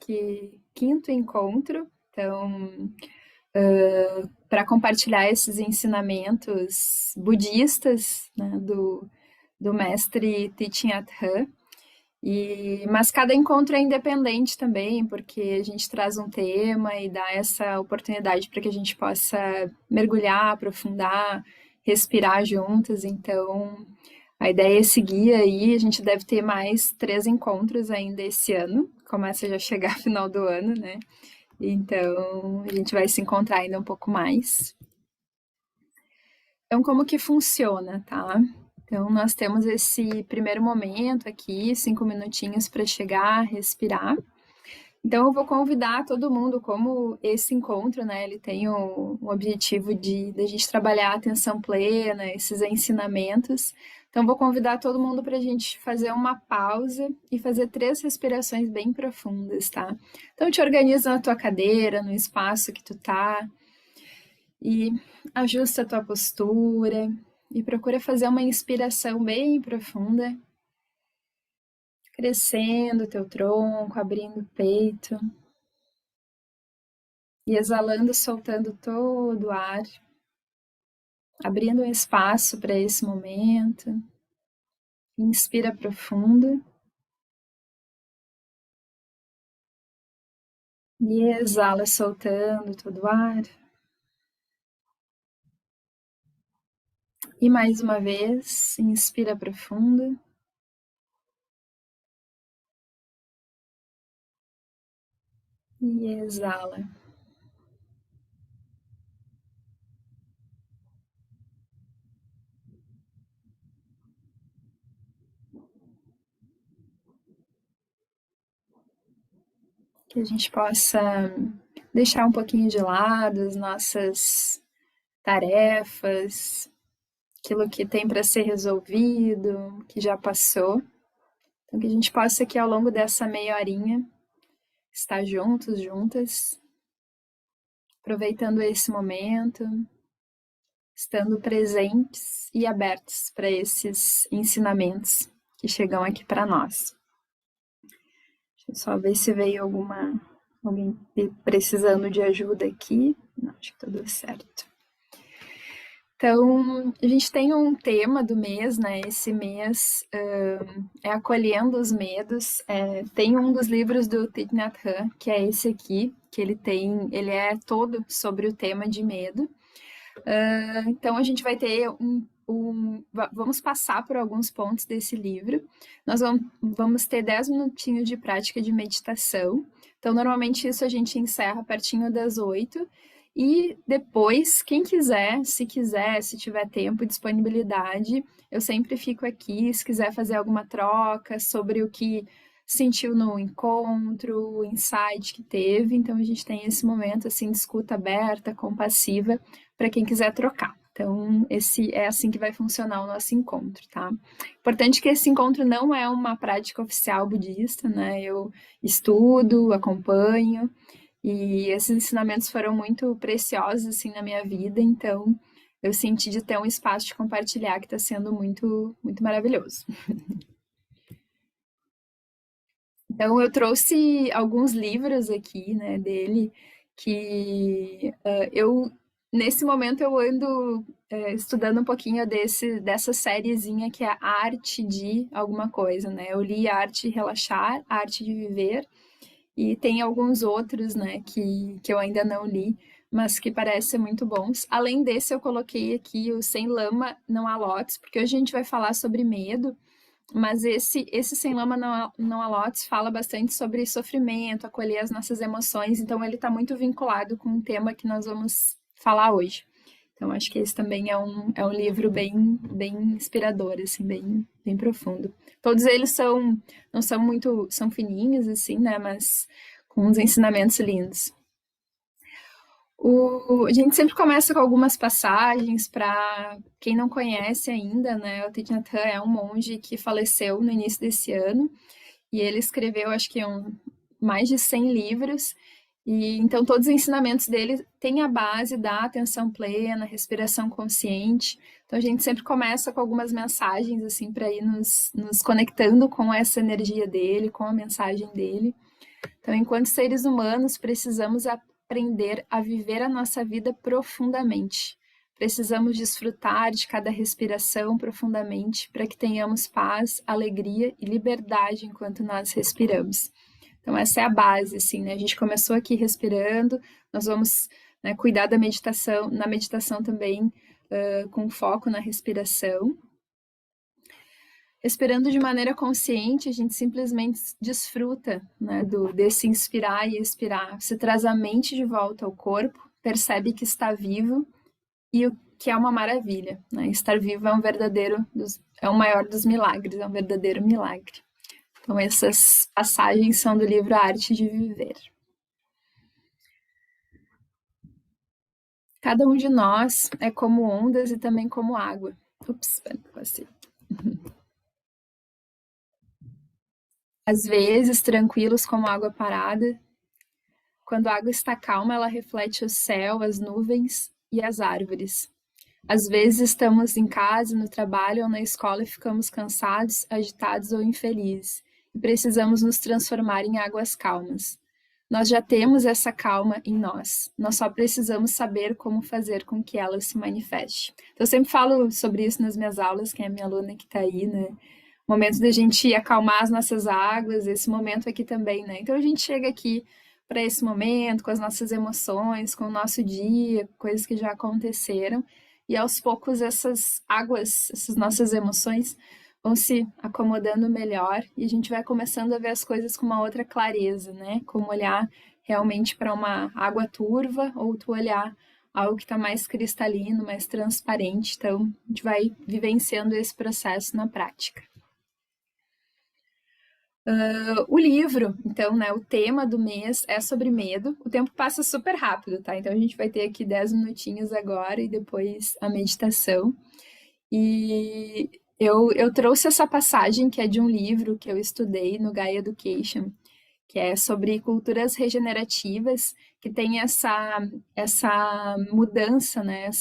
que quinto encontro, então, para compartilhar esses ensinamentos budistas, né, do mestre Thich Nhat Hanh. Mas cada encontro é independente também, porque a gente traz um tema e dá essa oportunidade para que a gente possa mergulhar, aprofundar, respirar juntas. Então, a ideia é seguir aí. A gente deve ter mais 3 encontros ainda esse ano. Começa já a chegar final do ano, né? Então, a gente vai se encontrar ainda um pouco mais. Então, como que funciona, tá? Então, nós temos esse primeiro momento aqui, 5 minutinhos para chegar, respirar. Então, eu vou convidar todo mundo, como esse encontro, né, ele tem o objetivo de a gente trabalhar a atenção plena, esses ensinamentos. Então, vou convidar todo mundo para a gente fazer uma pausa e fazer 3 respirações bem profundas, tá? Então, te organiza na tua cadeira, no espaço que tu tá, e ajusta a tua postura e procura fazer uma inspiração bem profunda, crescendo o teu tronco, abrindo o peito e exalando, soltando todo o ar, abrindo um espaço para esse momento. Inspira profundo e exala, soltando todo o ar. E mais uma vez, inspira profundo. E exala. Que a gente possa deixar um pouquinho de lado as nossas tarefas, aquilo que tem para ser resolvido, que já passou. Então, que a gente possa aqui ao longo dessa meia horinha estar juntos, juntas, aproveitando esse momento, estando presentes e abertos para esses ensinamentos que chegam aqui para nós. Deixa eu só ver se veio alguém precisando de ajuda aqui. Não, acho que tudo certo. Então, a gente tem um tema do mês, né? Esse mês é Acolhendo os Medos. Tem um dos livros do Thich Nhat Hanh, que é esse aqui, que ele é todo sobre o tema de medo. Então, a gente vai ter vamos passar por alguns pontos desse livro. Nós vamos ter 10 minutinhos de prática de meditação. Então, normalmente isso a gente encerra pertinho das 8. E depois, quem quiser, se tiver tempo e disponibilidade, eu sempre fico aqui, se quiser fazer alguma troca sobre o que sentiu no encontro, o insight que teve. Então, a gente tem esse momento, assim, de escuta aberta, compassiva, para quem quiser trocar. Então, esse é assim que vai funcionar o nosso encontro, tá? Importante que esse encontro não é uma prática oficial budista, né? Eu estudo, acompanho, e esses ensinamentos foram muito preciosos, assim, na minha vida, então eu senti de ter um espaço de compartilhar que está sendo muito, muito maravilhoso. Então, eu trouxe alguns livros aqui, né, dele, que nesse momento, eu ando estudando um pouquinho dessa sériezinha que é a Arte de alguma coisa, né? Eu li a Arte de Relaxar, a Arte de Viver, e tem alguns outros, né, que eu ainda não li, mas que parecem muito bons. Além desse, eu coloquei aqui o Sem Lama Não Há Lotes, porque hoje a gente vai falar sobre medo, mas esse Sem Lama Não Há Lotes fala bastante sobre sofrimento, acolher as nossas emoções, então ele está muito vinculado com o tema que nós vamos falar hoje. Então, acho que esse também é um livro bem inspirador, assim, bem profundo. Todos eles não são muito, são fininhos, assim, né, mas com uns ensinamentos lindos. A gente sempre começa com algumas passagens para quem não conhece ainda, né? O Thich Nhat Hanh é um monge que faleceu no início desse ano e ele escreveu, acho que mais de 100 livros. E então todos os ensinamentos dele têm a base da atenção plena, respiração consciente. Então a gente sempre começa com algumas mensagens assim para ir nos conectando com essa energia dele, com a mensagem dele. Então, enquanto seres humanos, precisamos aprender a viver a nossa vida profundamente. Precisamos desfrutar de cada respiração profundamente para que tenhamos paz, alegria e liberdade enquanto nós respiramos. Então, essa é a base, assim, né? A gente começou aqui respirando, nós vamos, né, cuidar da meditação, na meditação também, com foco na respiração. Respirando de maneira consciente, a gente simplesmente desfruta, né, desse inspirar e expirar. Você traz a mente de volta ao corpo, percebe que está vivo e o que é uma maravilha, né? Estar vivo é é o maior dos milagres, é um verdadeiro milagre. Então, essas passagens são do livro A Arte de Viver. Cada um de nós é como ondas e também como água. Ups, passei. Às vezes, tranquilos como água parada. Quando a água está calma, ela reflete o céu, as nuvens e as árvores. Às vezes estamos em casa, no trabalho ou na escola e ficamos cansados, agitados ou infelizes. E precisamos nos transformar em águas calmas. Nós já temos essa calma em nós. Nós só precisamos saber como fazer com que ela se manifeste. Então, eu sempre falo sobre isso nas minhas aulas, quem é minha aluna que está aí, né? O momento da gente acalmar as nossas águas, esse momento aqui também, né? Então, a gente chega aqui para esse momento, com as nossas emoções, com o nosso dia, coisas que já aconteceram, e aos poucos essas águas, essas nossas emoções vão se acomodando melhor e a gente vai começando a ver as coisas com uma outra clareza, né? Como olhar realmente para uma água turva ou tu olhar algo que está mais cristalino, mais transparente. Então, a gente vai vivenciando esse processo na prática. O livro, então, né, o tema do mês é sobre medo. O tempo passa super rápido, tá? Então, a gente vai ter aqui 10 minutinhos agora e depois a meditação. E eu trouxe essa passagem que é de um livro que eu estudei no Gaia Education, que é sobre culturas regenerativas, que tem essa mudança, né?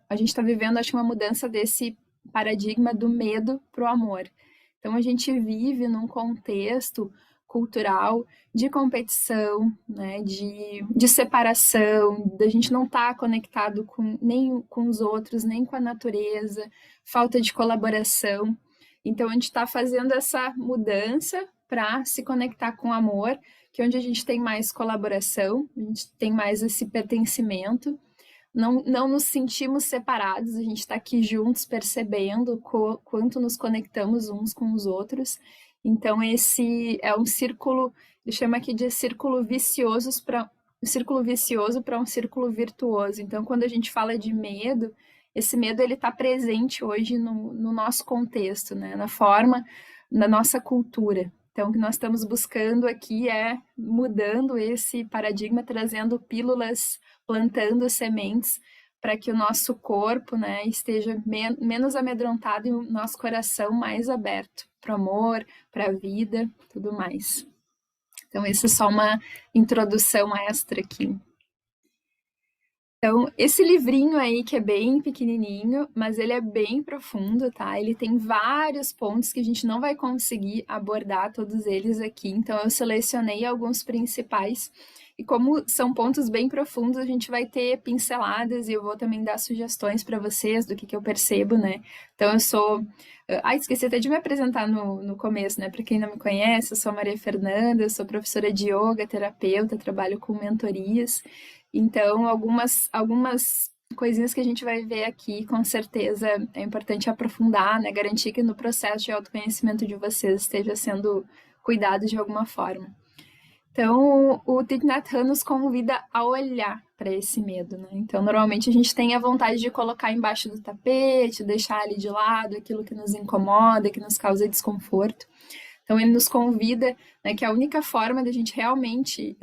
A gente está vivendo, acho que uma mudança desse paradigma do medo para o amor. Então, a gente vive num contexto cultural de competição, né, de separação, da gente não estar conectado nem com os outros, nem com a natureza, falta de colaboração. Então, a gente está fazendo essa mudança para se conectar com o amor, que é onde a gente tem mais colaboração, a gente tem mais esse pertencimento, não nos sentimos separados, a gente está aqui juntos percebendo quanto nos conectamos uns com os outros. Então, esse é um círculo, eu chamo aqui de círculo vicioso para um círculo virtuoso. Então, quando a gente fala de medo, esse medo ele está presente hoje no nosso contexto, né? Na forma, na nossa cultura. Então, o que nós estamos buscando aqui é mudando esse paradigma, trazendo pílulas, plantando sementes para que o nosso corpo, né, esteja menos amedrontado e o nosso coração mais aberto para o amor, para a vida, tudo mais. Então, essa é só uma introdução extra aqui. Então, esse livrinho aí que é bem pequenininho, mas ele é bem profundo, tá? Ele tem vários pontos que a gente não vai conseguir abordar todos eles aqui, então eu selecionei alguns principais. E como são pontos bem profundos, a gente vai ter pinceladas e eu vou também dar sugestões para vocês do que eu percebo, né? Então, eu sou... esqueci até de me apresentar no começo, né? Para quem não me conhece, eu sou a Maria Fernanda, eu sou professora de yoga, terapeuta, trabalho com mentorias. Então, algumas coisinhas que a gente vai ver aqui, com certeza é importante aprofundar, né? Garantir que no processo de autoconhecimento de vocês esteja sendo cuidado de alguma forma. Então, o Thich Nhat Hanh nos convida a olhar para esse medo, né? Então, normalmente a gente tem a vontade de colocar embaixo do tapete, deixar ali de lado aquilo que nos incomoda, que nos causa desconforto. Então, ele nos convida, né, que a única forma da gente realmente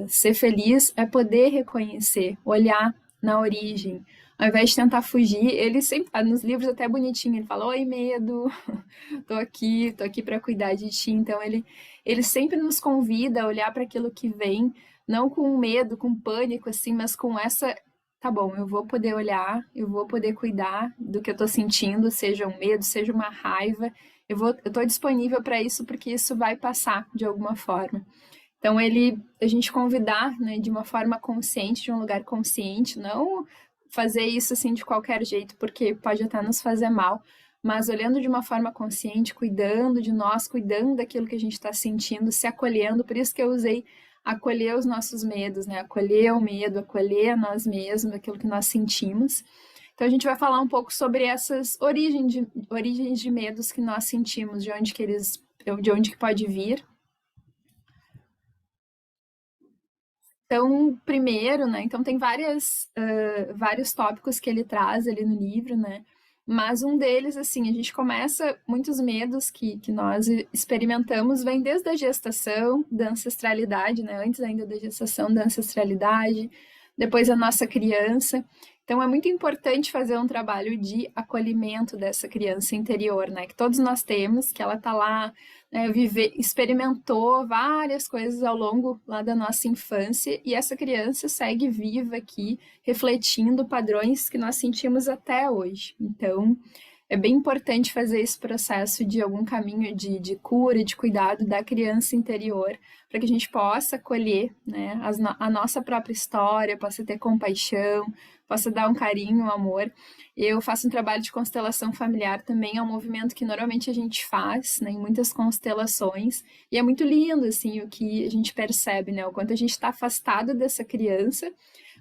ser feliz é poder reconhecer, olhar na origem, ao invés de tentar fugir. Ele sempre, nos livros até bonitinho, ele fala, oi, medo, tô aqui para cuidar de ti. Então, ele sempre nos convida a olhar para aquilo que vem, não com medo, com pânico, assim, mas com essa... Tá bom, eu vou poder olhar, eu vou poder cuidar do que eu tô sentindo, seja um medo, seja uma raiva, eu tô disponível para isso porque isso vai passar de alguma forma. Então, a gente convidar, né, de uma forma consciente, de um lugar consciente, não fazer isso assim de qualquer jeito, porque pode até nos fazer mal, mas olhando de uma forma consciente, cuidando de nós, cuidando daquilo que a gente está sentindo, se acolhendo. Por isso que eu usei acolher os nossos medos, né? Acolher o medo, acolher a nós mesmos, aquilo que nós sentimos. Então a gente vai falar um pouco sobre essas origens de medos que nós sentimos, de onde que pode vir. Então, primeiro, né? Então tem vários tópicos que ele traz ali no livro, né? Mas um deles, assim, a gente começa, muitos medos que nós experimentamos vêm desde a gestação, da ancestralidade, né? Antes ainda da gestação, da ancestralidade, depois a nossa criança. Então é muito importante fazer um trabalho de acolhimento dessa criança interior, né? Que todos nós temos, que ela tá lá, né, experimentou várias coisas ao longo lá da nossa infância e essa criança segue viva aqui, refletindo padrões que nós sentimos até hoje. Então, é bem importante fazer esse processo de algum caminho de cura, de cuidado da criança interior, para que a gente possa acolher, né, a nossa própria história, possa ter compaixão, possa dar um carinho, um amor. Eu faço um trabalho de constelação familiar também, é um movimento que normalmente a gente faz, né, em muitas constelações, e é muito lindo, assim, o que a gente percebe, né, o quanto a gente está afastado dessa criança,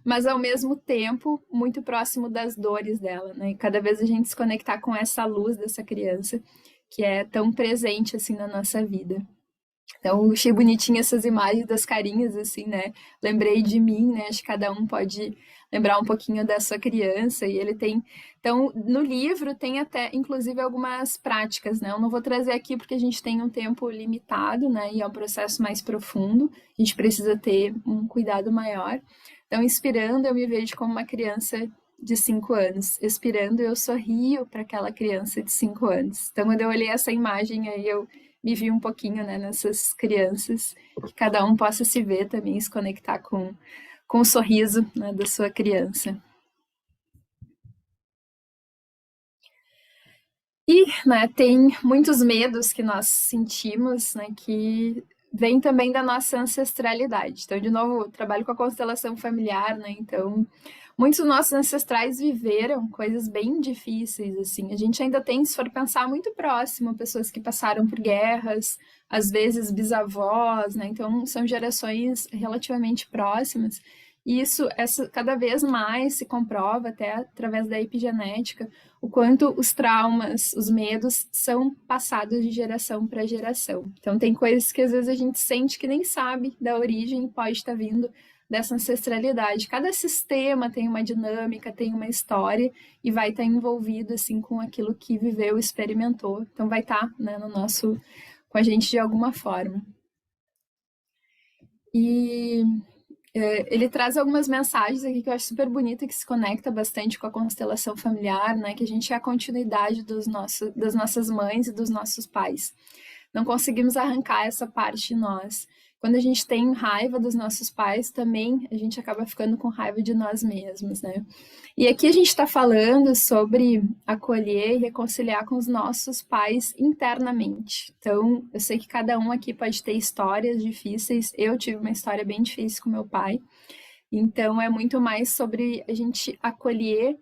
mas ao mesmo tempo muito próximo das dores dela, né? E cada vez a gente se conectar com essa luz dessa criança que é tão presente assim na nossa vida. Então, eu achei bonitinho essas imagens das carinhas assim, né? Lembrei de mim, né? Acho que cada um pode lembrar um pouquinho da sua criança e ele tem. Então, no livro tem até, inclusive, algumas práticas, né? Eu não vou trazer aqui porque a gente tem um tempo limitado, né? E é um processo mais profundo. A gente precisa ter um cuidado maior. Então, inspirando, eu me vejo como uma criança de 5 anos. Expirando, eu sorrio para aquela criança de 5 anos. Então, quando eu olhei essa imagem aí, eu me vi um pouquinho, né, nessas crianças, que cada um possa se ver também, se conectar com o sorriso, né, da sua criança. E, né, tem muitos medos que nós sentimos, né, que vêm também da nossa ancestralidade. Então, de novo, eu trabalho com a constelação familiar, né, então muitos dos nossos ancestrais viveram coisas bem difíceis, assim. A gente ainda tem, se for pensar, muito próximo, pessoas que passaram por guerras, às vezes bisavós, né? Então, são gerações relativamente próximas. E cada vez mais se comprova, até através da epigenética, o quanto os traumas, os medos são passados de geração para geração. Então, tem coisas que às vezes a gente sente que nem sabe da origem e pode estar vindo dessa ancestralidade. Cada sistema tem uma dinâmica, tem uma história e vai estar envolvido assim com aquilo que viveu, experimentou. Então vai estar, né, com a gente de alguma forma. E ele traz algumas mensagens aqui que eu acho super bonita, que se conecta bastante com a constelação familiar, né? Que a gente é a continuidade das nossas mães e dos nossos pais. Não conseguimos arrancar essa parte de nós. Quando a gente tem raiva dos nossos pais, também a gente acaba ficando com raiva de nós mesmos, né? E aqui a gente está falando sobre acolher e reconciliar com os nossos pais internamente. Então, eu sei que cada um aqui pode ter histórias difíceis. Eu tive uma história bem difícil com meu pai. Então, é muito mais sobre a gente acolher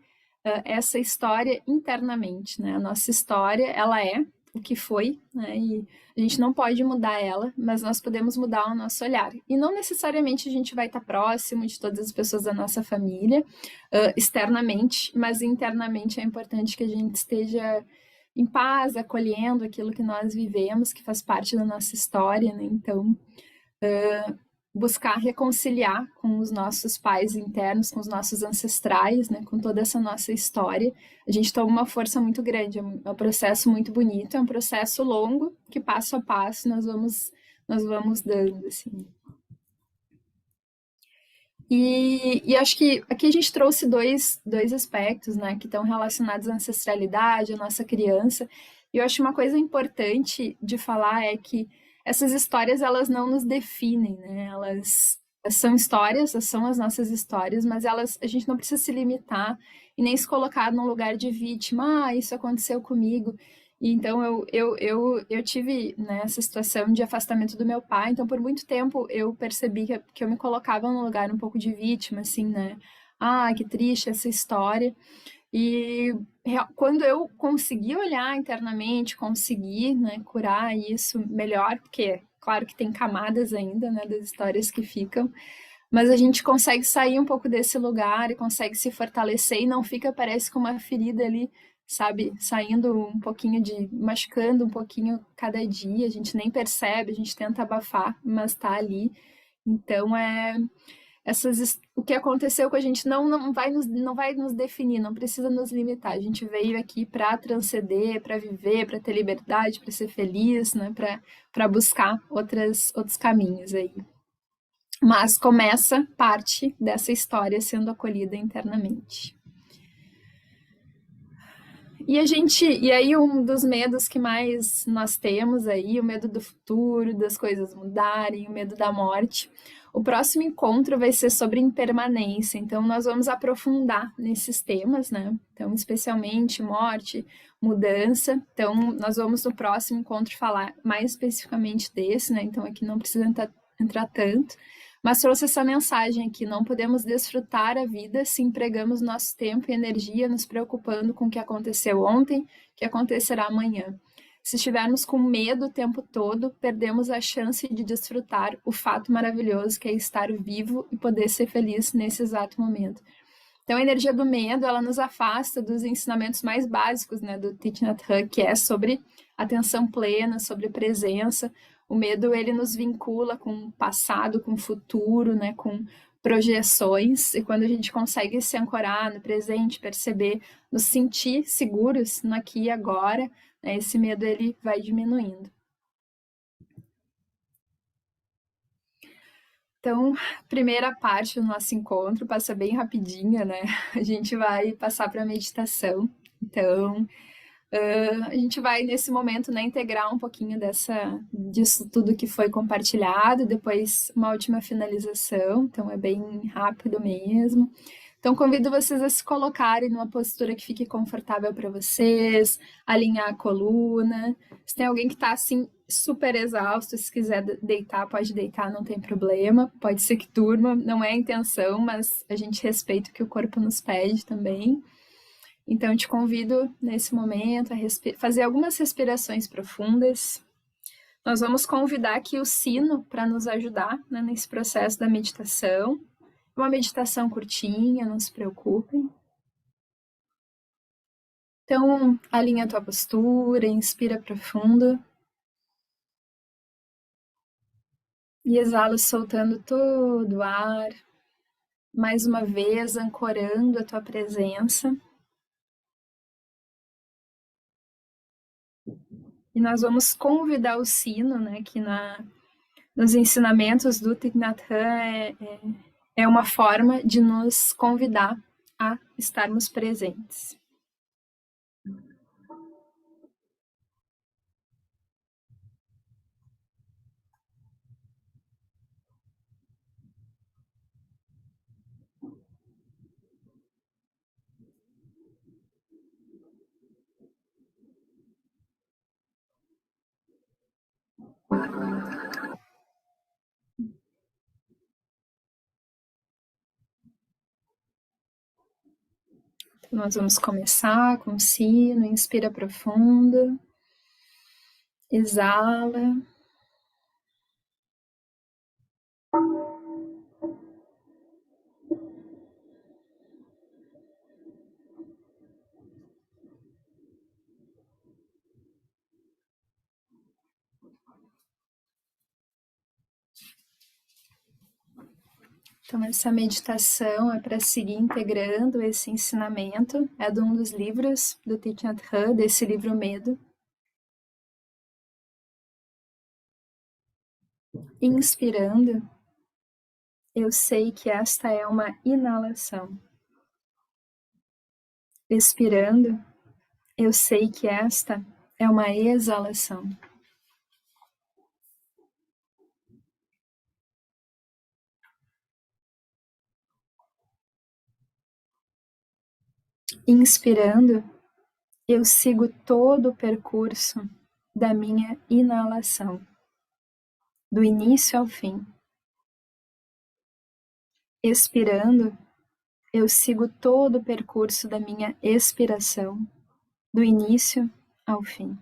essa história internamente, né? A nossa história, ela é o que foi, né? E a gente não pode mudar ela, mas nós podemos mudar o nosso olhar. E não necessariamente a gente vai estar próximo de todas as pessoas da nossa família, externamente, mas internamente é importante que a gente esteja em paz, acolhendo aquilo que nós vivemos, que faz parte da nossa história, né? Então, buscar reconciliar com os nossos pais internos, com os nossos ancestrais, né, com toda essa nossa história, a gente toma uma força muito grande. É um processo muito bonito, é um processo longo que passo a passo nós vamos dando, assim. E acho que aqui a gente trouxe dois aspectos, né, que estão relacionados à ancestralidade, à nossa criança. E eu acho uma coisa importante de falar é que essas histórias, elas não nos definem, né? Elas são histórias, são as nossas histórias, mas a gente não precisa se limitar e nem se colocar num lugar de vítima. Ah, isso aconteceu comigo. E então eu tive, né, essa situação de afastamento do meu pai, então por muito tempo eu percebi que eu me colocava num lugar um pouco de vítima, assim, né? Ah, que triste essa história. E quando eu consegui olhar internamente, consegui, né, curar isso melhor, porque claro que tem camadas ainda, né, das histórias que ficam, mas a gente consegue sair um pouco desse lugar e consegue se fortalecer e não fica, parece, com uma ferida ali, sabe, saindo um pouquinho de, machucando um pouquinho cada dia, a gente nem percebe, a gente tenta abafar, mas tá ali. Então o que aconteceu com a gente não vai nos definir, não precisa nos limitar. A gente veio aqui para transcender, para viver, para ter liberdade, para ser feliz, né, para buscar outros caminhos aí. Mas começa parte dessa história sendo acolhida internamente. E aí um dos medos que mais nós temos aí, o medo do futuro, das coisas mudarem, o medo da morte. O próximo encontro vai ser sobre impermanência, então nós vamos aprofundar nesses temas, né? Então, especialmente morte, mudança. Então, nós vamos no próximo encontro falar mais especificamente desse, né? Então, aqui não precisa entrar tanto. Mas trouxe essa mensagem aqui: não podemos desfrutar a vida se empregamos nosso tempo e energia nos preocupando com o que aconteceu ontem, o que acontecerá amanhã. Se estivermos com medo o tempo todo, perdemos a chance de desfrutar o fato maravilhoso que é estar vivo e poder ser feliz nesse exato momento. Então, a energia do medo, ela nos afasta dos ensinamentos mais básicos, né, do Thich Nhat Hanh, que é sobre atenção plena, sobre presença. O medo, ele nos vincula com o passado, com o futuro, né, com projeções. E quando a gente consegue se ancorar no presente, perceber, nos sentir seguros no aqui e agora, né, esse medo, ele vai diminuindo. Então, primeira parte do nosso encontro passa bem rapidinha, né? A gente vai passar para a meditação. Então, a gente vai nesse momento, né, integrar um pouquinho disso tudo que foi compartilhado, depois uma última finalização, então é bem rápido mesmo. Então, convido vocês a se colocarem numa postura que fique confortável para vocês, alinhar a coluna. Se tem alguém que está assim super exausto, se quiser deitar, pode deitar, não tem problema. Pode ser que durma, não é a intenção, mas a gente respeita o que o corpo nos pede também. Então, eu te convido nesse momento a fazer algumas respirações profundas. Nós vamos convidar aqui o sino para nos ajudar, né, nesse processo da meditação. Uma meditação curtinha, não se preocupem. Então, alinha a tua postura, inspira profundo e exala soltando todo o ar. Mais uma vez, ancorando a tua presença. E nós vamos convidar o sino, né, que nos ensinamentos do Thich Nhat Hanh é uma forma de nos convidar a estarmos presentes. Então, nós vamos começar com o sino, inspira profundo, exala. Então, essa meditação é para seguir integrando esse ensinamento. É de um dos livros do Thich Nhat Hanh, desse livro Medo. Inspirando, eu sei que esta é uma inalação. Expirando, eu sei que esta é uma exalação. Inspirando, Eu sigo todo o percurso da minha inalação, do início ao fim. Expirando, eu sigo todo o percurso da minha expiração, do início ao fim.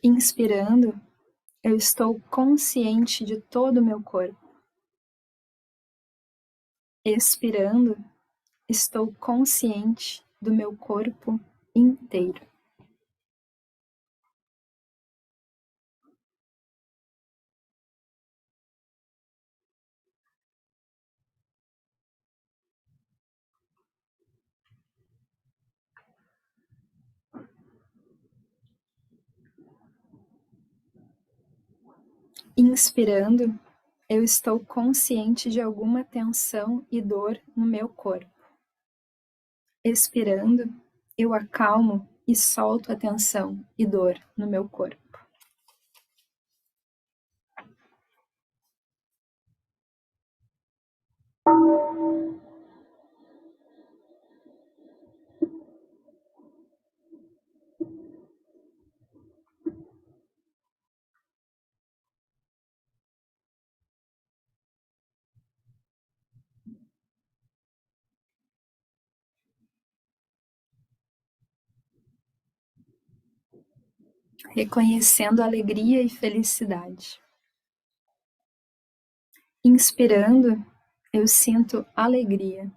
Inspirando, eu estou consciente de todo o meu corpo. Expirando, estou consciente do meu corpo inteiro. Inspirando, eu estou consciente de alguma tensão e dor no meu corpo. Expirando, eu acalmo e solto a tensão e dor no meu corpo. Reconhecendo alegria e felicidade. Inspirando, eu sinto alegria.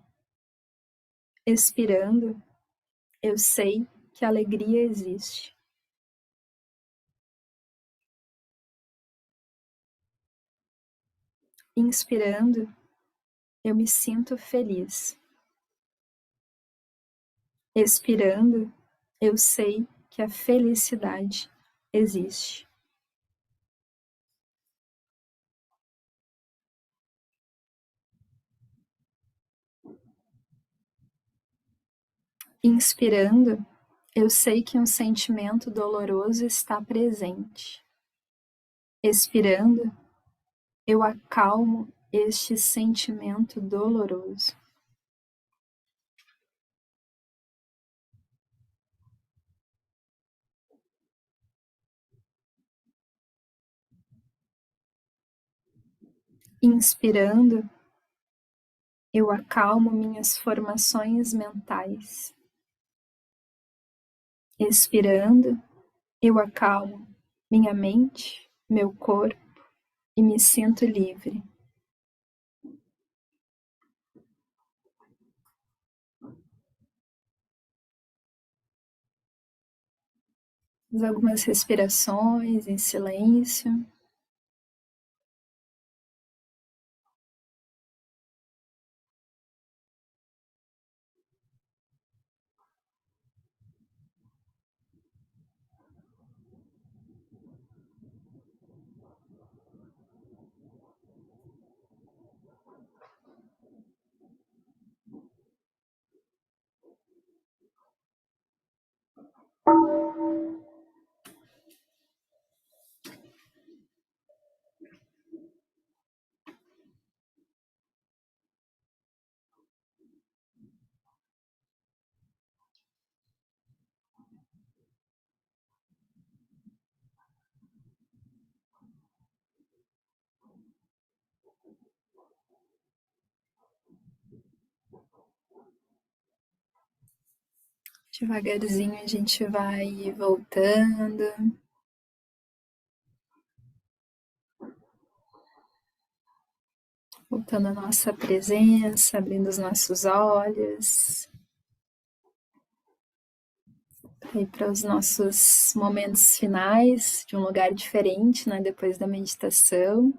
Expirando, eu sei que a alegria existe. Inspirando, eu me sinto feliz. Expirando, eu sei que a felicidade existe. Inspirando, eu sei que um sentimento doloroso está presente. Expirando, eu acalmo este sentimento doloroso. Inspirando, eu acalmo minhas formações mentais. Expirando, eu acalmo minha mente, meu corpo e me sinto livre. Faz algumas respirações em silêncio. Devagarzinho a gente vai voltando, voltando à nossa presença, abrindo os nossos olhos, aí para os nossos momentos finais, de um lugar diferente, né, depois da meditação.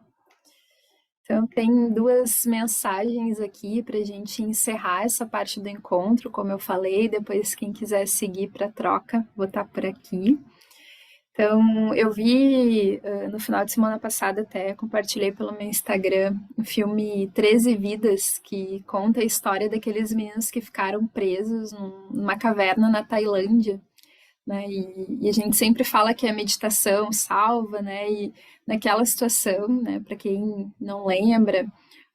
Então, tem duas mensagens aqui para a gente encerrar essa parte do encontro, como eu falei. Depois, quem quiser seguir para troca, vou estar por aqui. Então, eu vi no final de semana passada, até compartilhei pelo meu Instagram, o filme 13 Vidas, que conta a história daqueles meninos que ficaram presos numa caverna na Tailândia né? E a gente sempre fala que a meditação salva, né? E naquela situação, né? Para quem não lembra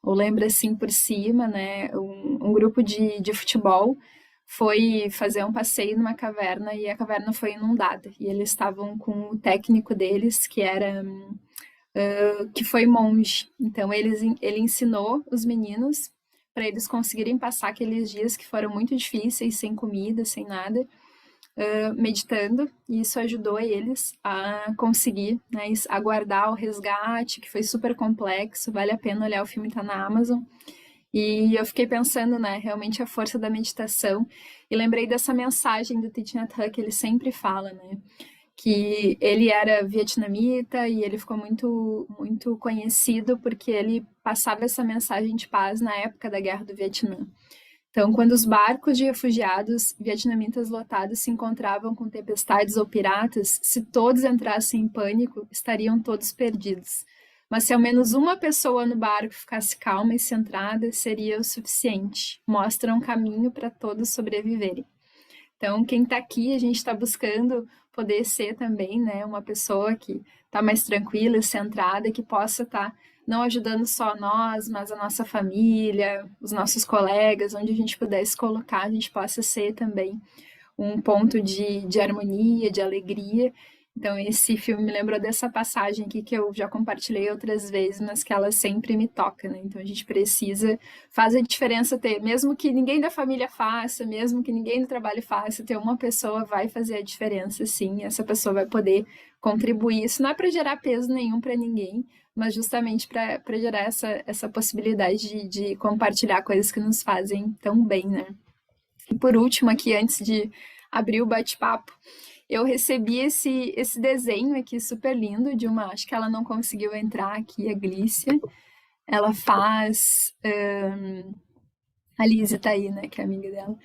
ou lembra assim por cima, né? Um grupo de futebol foi fazer um passeio numa caverna e a caverna foi inundada e eles estavam com o técnico deles que foi monge. Então ele ensinou os meninos para eles conseguirem passar aqueles dias que foram muito difíceis, sem comida, sem nada, meditando, e isso ajudou eles a conseguir, né, aguardar o resgate, que foi super complexo, vale a pena olhar, o filme tá na Amazon. E eu fiquei pensando, né, realmente a força da meditação, e lembrei dessa mensagem do Thich Nhat Hanh que ele sempre fala, né, que ele era vietnamita e ele ficou muito conhecido porque ele passava essa mensagem de paz na época da Guerra do Vietnã. Então, quando os barcos de refugiados vietnamitas lotados se encontravam com tempestades ou piratas, se todos entrassem em pânico, estariam todos perdidos. Mas se ao menos uma pessoa no barco ficasse calma e centrada, seria o suficiente. Mostra um caminho para todos sobreviverem. Então, quem está aqui, a gente está buscando poder ser também, né, uma pessoa que está mais tranquila e centrada, que possa estar não ajudando só nós, mas a nossa família, os nossos colegas, onde a gente pudesse colocar, a gente possa ser também um ponto de harmonia, de alegria. Então, esse filme me lembrou dessa passagem aqui que eu já compartilhei outras vezes, mas que ela sempre me toca, né? Então, a gente precisa, faz a diferença ter, mesmo que ninguém da família faça, mesmo que ninguém do trabalho faça, ter uma pessoa vai fazer a diferença, sim. Essa pessoa vai poder contribuir. Isso não é para gerar peso nenhum para ninguém, mas justamente para gerar essa possibilidade de compartilhar coisas que nos fazem tão bem, né? E por último, aqui, antes de abrir o bate-papo, eu recebi esse desenho aqui super lindo de uma, acho que ela não conseguiu entrar aqui, a Glícia. Ela faz. A Lizzie tá aí, né? Que é amiga dela.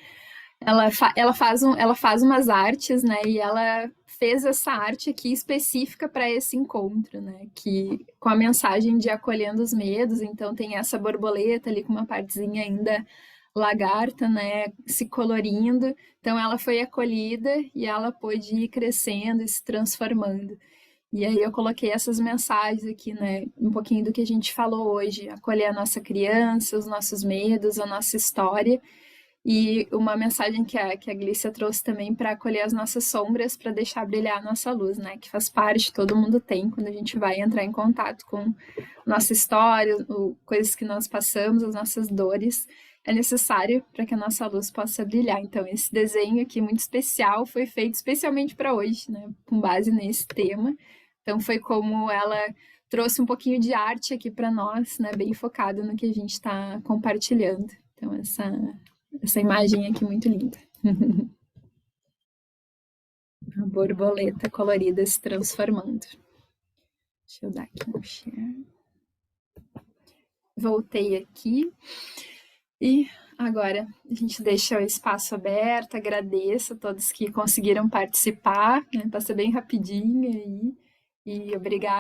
Ela faz umas artes, né? E ela fez essa arte aqui específica para esse encontro, né? Que com a mensagem de acolhendo os medos, então tem essa borboleta ali com uma partezinha ainda lagarta, né? Se colorindo. Então ela foi acolhida e ela pôde ir crescendo e se transformando. E aí eu coloquei essas mensagens aqui, né? Um pouquinho do que a gente falou hoje, acolher a nossa criança, os nossos medos, a nossa história e uma mensagem que a Glícia trouxe também para acolher as nossas sombras, para deixar brilhar a nossa luz, né? Que faz parte, todo mundo tem, quando a gente vai entrar em contato com nossa história, coisas que nós passamos, as nossas dores. É necessário para que a nossa luz possa brilhar. Então, esse desenho aqui muito especial foi feito especialmente para hoje, né? Com base nesse tema. Então, foi como ela trouxe um pouquinho de arte aqui para nós, né? Bem focado no que a gente está compartilhando. Então, essa imagem aqui muito linda. A borboleta colorida se transformando. Deixa eu dar aqui um share. Voltei aqui. E agora a gente deixa o espaço aberto. Agradeço a todos que conseguiram participar. Né? Passa bem rapidinho aí. E obrigada.